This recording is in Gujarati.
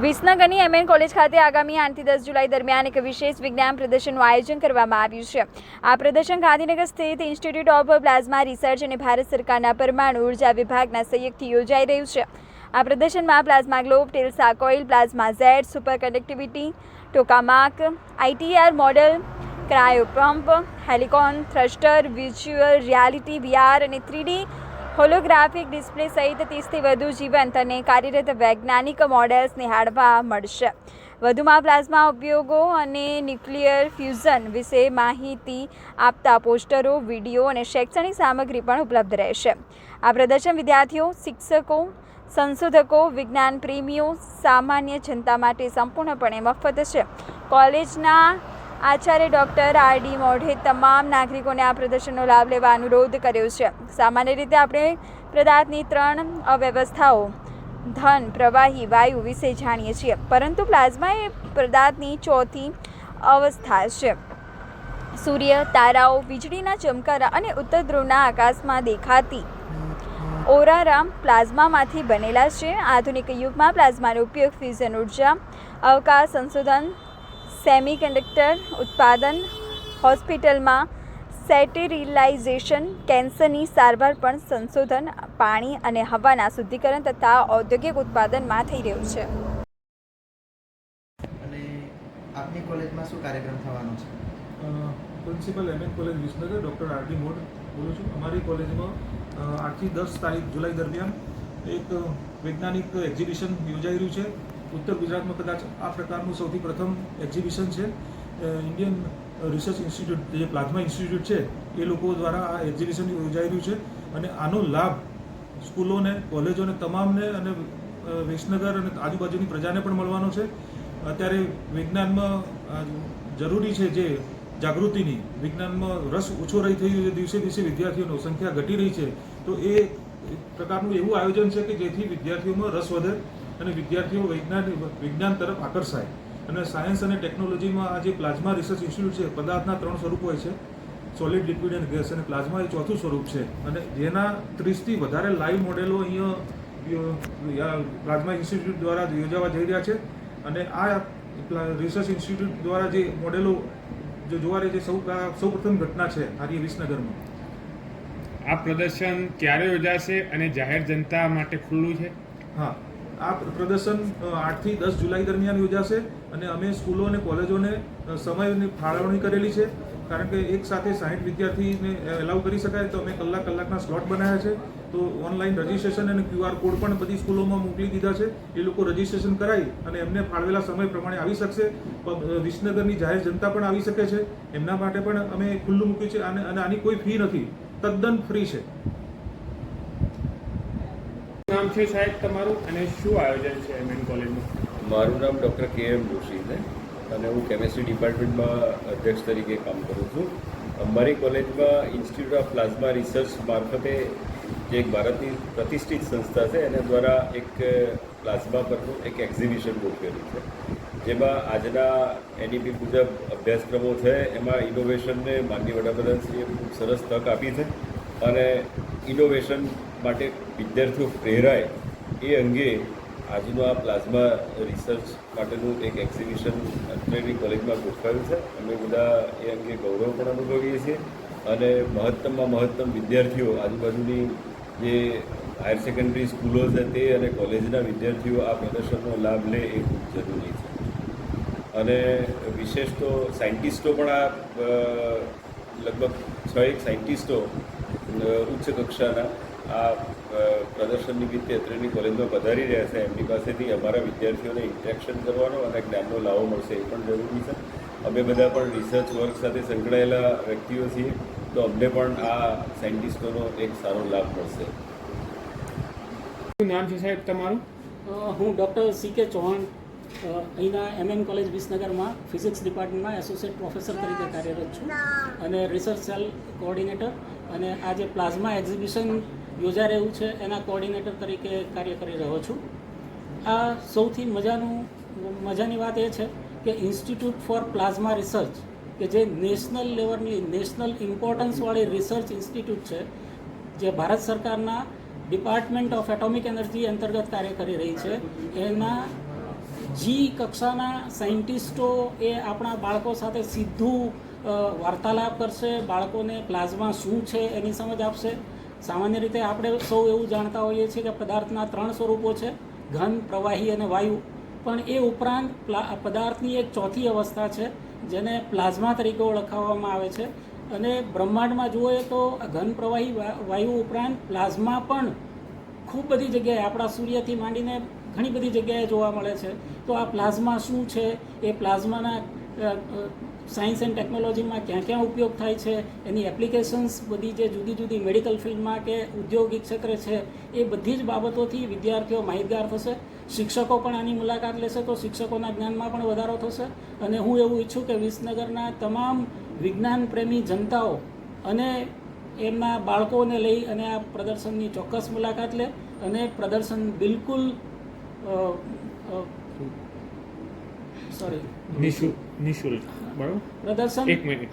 વિસનગરની એમએન કોલેજ ખાતે આગામી 8 થી 10 જુલાઈ દરમિયાન એક વિશેષ વિજ્ઞાન પ્રદર્શનનું આયોજન કરવામાં આવ્યું છે। આ પ્રદર્શન ગાંધીનગર સ્થિત ઇન્સ્ટિટ્યૂટ ઓફ પ્લાઝમા રિસર્ચ અને ભારત સરકારના પરમાણુ ઉર્જા વિભાગના સહયોગથી યોજાઈ રહ્યું છે। આ પ્રદર્શનમાં પ્લાઝમા ગ્લોબ, ટેલ્સા coil, plasma Z, super conductivity, tokamak, ITER model, cryo pump, helicon thruster, visual reality VR અને 3D હોલોગ્રાફિક ડિસ્પ્લે સહિત 30થી વધુ જીવંત અને કાર્યરત વૈજ્ઞાનિક મોડેલ્સ નિહાળવા મળશે। વધુમાં પ્લાઝમા ઉપયોગો અને ન્યુક્લિયર ફ્યુઝન વિશે માહિતી આપતા પોસ્ટરો, વિડીયો અને શૈક્ષણિક સામગ્રી પણ ઉપલબ્ધ રહેશે। આ પ્રદર્શન વિદ્યાર્થીઓ, શિક્ષકો, સંશોધકો, વિજ્ઞાન પ્રેમીઓ, સામાન્ય જનતા માટે સંપૂર્ણપણે મફત છે। કોલેજના આચાર્ય ડૉક્ટર RD મોઢે તમામ નાગરિકોને આ પ્રદર્શનનો લાભ લેવા અનુરોધ કર્યો છે। સામાન્ય રીતે આપણે પદાર્થની 3 અવ્યવસ્થાઓ ધન, પ્રવાહી, વાયુ વિશે જાણીએ છીએ, પરંતુ પ્લાઝમા એ પદાર્થની 4થી અવસ્થા છે। સૂર્ય, તારાઓ, વીજળીના ચમકારા અને ઉત્તર ધ્રુવના આકાશમાં દેખાતી ઓરારા પ્લાઝમામાંથી બનેલા છે। આધુનિક યુગમાં પ્લાઝમાનો ઉપયોગ ફ્યુઝન ઉર્જા, અવકાશ સંશોધન, સેમિકન્ડક્ટર ઉત્પાદન, હોસ્પિટલમાં સ્ટેરિલાઇઝેશન, કેન્સરની સારવાર પણ સંશોધન, પાણી અને હવાના શુદ્ધિકરણ તથા ઔદ્યોગિક ઉત્પાદનમાં થઈ રહ્યું છે। અને આપની કોલેજમાં શું કાર્યક્રમ થવાનો છે? Principal MN college Visnagar doctor RD મોઢ બોલું છું। અમારી કોલેજમાં 8 થી 10 તારીખ જુલાઈ દરમિયાન એક વૈજ્ઞાનિક એક્ઝિબિશન યોજાઈ રહ્યું છે। ઉત્તર ગુજરાતમાં કદાચ આ પ્રકારનું સૌથી પ્રથમ એક્ઝિબિશન છે। ઇન્ડિયન રિસર્ચ ઇન્સ્ટિટ્યૂટ, જે પ્લાઝમા ઇન્સ્ટિટ્યૂટ છે, એ લોકો દ્વારા આ એક્ઝિબિશન યોજાઈ રહ્યું છે અને આનો લાભ સ્કૂલોને, કોલેજોને તમામને અને વિસનગર અને આજુબાજુની પ્રજાને પણ મળવાનો છે। અત્યારે વિજ્ઞાનમાં જરૂરી છે જે જાગૃતિની, વિજ્ઞાનમાં રસ ઓછો રહી થયો છે, દિવસે દિવસે વિદ્યાર્થીઓની સંખ્યા ઘટી રહી છે, તો એ પ્રકારનું એવું આયોજન છે કે જેથી વિદ્યાર્થીઓમાં રસ વધે અને વિદ્યાર્થીઓ વિજ્ઞાન તરફ આકર્ષાય। અને સાયન્સ અને ટેકનોલોજીમાં આ જે પ્લાઝમા રિસર્ચ ઇન્સ્ટિટ્યૂટ છે, પદાર્થના 3 સ્વરૂપો હોય છે, સોલિડ, લિક્વિડ અને ગેસ, અને પ્લાઝમા એ 4થું સ્વરૂપ છે અને જેના 30થી વધારે લાઈવ મોડેલો અહીંયા પ્લાઝમા ઇન્સ્ટિટ્યૂટ દ્વારા યોજાવા જઈ રહ્યા છે। અને આ રિસર્ચ ઇન્સ્ટિટ્યૂટ દ્વારા જે મોડેલો જો જોવા રહી છે, સૌ પ્રથમ ઘટના છે આર્ય વિસનગરમાં। આ પ્રદર્શન ક્યારે યોજાશે અને જાહેર જનતા માટે ખુલ્લું છે? હા, આ પ્રદર્શન 8 થી 10 જુલાઈ દરમિયાન યોજાશે અને અમે સ્કૂલો અને કોલેજોને સમયની ફાળવણી કરેલી છે, કારણ કે એક સાથે 60 વિદ્યાર્થીને એલાઉ કરી શકાય, તો અમે કલાકના સ્લોટ બનાવ્યા છે। તો ઓનલાઈન રજિસ્ટ્રેશન અને QR કોડ પણ બધી સ્કૂલોમાં મોકલી દીધા છે। એ લોકો રજિસ્ટ્રેશન કરાવી અને એમને ફાળવેલા સમય પ્રમાણે આવી શકશે। વિસનગરની જાહેર જનતા પણ આવી શકે છે, એમના માટે પણ અમે ખુલ્લું મૂક્યું છે અને આની કોઈ ફી નથી, તદ્દન ફ્રી છે। નામ છે સાહેબ તમારું અને શું આયોજન છે એમએન કોલેજમાં? મારું નામ ડૉક્ટર KM જોશી છે અને હું કેમેસ્ટ્રી ડિપાર્ટમેન્ટમાં અધ્યક્ષ તરીકે કામ કરું છું। અમારી કોલેજમાં ઇન્સ્ટિટ્યૂટ ઓફ પ્લાઝમા રિસર્ચ મારફતે જે એક ભારતની પ્રતિષ્ઠિત સંસ્થા છે, એના દ્વારા એક પ્લાઝમા પરનું એક એક્ઝિબિશન ગોઠવેલું છે, જેમાં આજના NEP મુજબ અભ્યાસક્રમો છે, એમાં ઇનોવેશનને માનનીય વડાપ્રધાનશ્રીએ ખૂબ સરસ તક આપી છે અને ઇનોવેશન માટે વિદ્યાર્થીઓ પ્રેરાય એ અંગે આજનું આ પ્લાઝમા રિસર્ચ માટેનું એક એક્ઝિબિશન અત્રેની કોલેજમાં ગોઠવાયું છે। અમે બધા એ અંગે ગૌરવ પણ અનુભવીએ છીએ અને મહત્તમમાં મહત્તમ વિદ્યાર્થીઓ, આજુબાજુની જે હાયર સેકન્ડરી સ્કૂલો છે તે અને કોલેજના વિદ્યાર્થીઓ આ પ્રદર્શનનો લાભ લે એ ખૂબ જરૂરી છે। અને વિશેષ તો સાયન્ટિસ્ટો પણ આ લગભગ 6 સાયન્ટિસ્ટો ઉચ્ચ કક્ષાના આ પ્રદર્શન નિમિત્તે અત્રેની કોલેજમાં પધારી રહ્યા છે। એમની પાસેથી અમારા વિદ્યાર્થીઓને ઇન્ટરેક્શન કરવાનો અને જ્ઞાનનો લાવો મળશે એ પણ જરૂરી છે। અમે બધા પણ રિસર્ચ વર્ક સાથે સંકળાયેલા વ્યક્તિઓ છીએ, તો અમને પણ આ સાયન્ટિસ્ટોનો એક સારો લાભ મળશે। શું નામ છે સાહેબ તમારું? હું ડૉક્ટર CK ચૌહાણ અહીંના એમએન કોલેજ વિસનગરમાં ફિઝિક્સ ડિપાર્ટમેન્ટમાં એસોસિએટ પ્રોફેસર તરીકે કાર્યરત છું અને રિસર્ચ સેલ કોઓર્ડિનેટર, અને આ જે પ્લાઝમા એક્ઝિબિશન યોજાઈ રહ્યું છે એના કોઓર્ડિનેટર તરીકે કાર્ય કરી રહ્યો છું। આ સૌથી મજાની વાત એ છે કે ઇન્સ્ટિટ્યૂટ ફોર પ્લાઝમા રિસર્ચ, કે જે નેશનલ લેવલની, નેશનલ ઇમ્પોર્ટન્સવાળી રિસર્ચ ઇન્સ્ટિટ્યૂટ છે, જે ભારત સરકારના ડિપાર્ટમેન્ટ ઓફ એટોમિક એનર્જી અંતર્ગત કાર્ય કરી રહી છે, એના જી કક્ષાના સાયન્ટિસ્ટો એ આપણા બાળકો સાથે સીધું વાર્તાલાપ કરશે, બાળકોને પ્લાઝમા શું છે એની સમજ આપશે. સામાન્ય રીતે આપણે સૌ એવું જાણતા હોઈએ છીએ કે પદાર્થના 3 સ્વરૂપો છે, ઘન, પ્રવાહી અને વાયુ. પણ એ ઉપરાંત પદાર્થની એક ચોથી અવસ્થા છે જેને પ્લાઝમા તરીકે ઓળખાવવામાં આવે છે. અને બ્રહ્માંડમાં જોઈએ તો ઘન, પ્રવાહી, વાયુ ઉપરાંત પ્લાઝમા પણ ખૂબ બધી જગ્યાએ, આપણા સૂર્યથી માંડીને ઘણી બધી જગ્યાએ જોવા મળે છે. તો આ પ્લાઝમા શું છે, એ પ્લાઝમાના સાયન્સ એન્ડ ટેકનોલોજીમાં ક્યાં ક્યાં ઉપયોગ થાય છે, એની એપ્લિકેશન્સ બધી જે જુદી જુદી મેડિકલ ફિલ્ડમાં કે ઔદ્યોગિક ક્ષેત્રે છે, એ બધી જ બાબતોથી વિદ્યાર્થીઓ માહિતગાર થશે. શિક્ષકો પણ આની મુલાકાત લેશે તો શિક્ષકોના જ્ઞાનમાં પણ વધારો થશે. અને હું એવું ઈચ્છું કે વિસનગરના તમામ વિજ્ઞાન પ્રેમી જનતાઓ અને એમના બાળકોને લઈ અને આ પ્રદર્શનની ચોક્કસ મુલાકાત લે. અને પ્રદર્શન બિલકુલ નિશુલ્ક બરાબર. પ્રદર્શન એક મિનિટ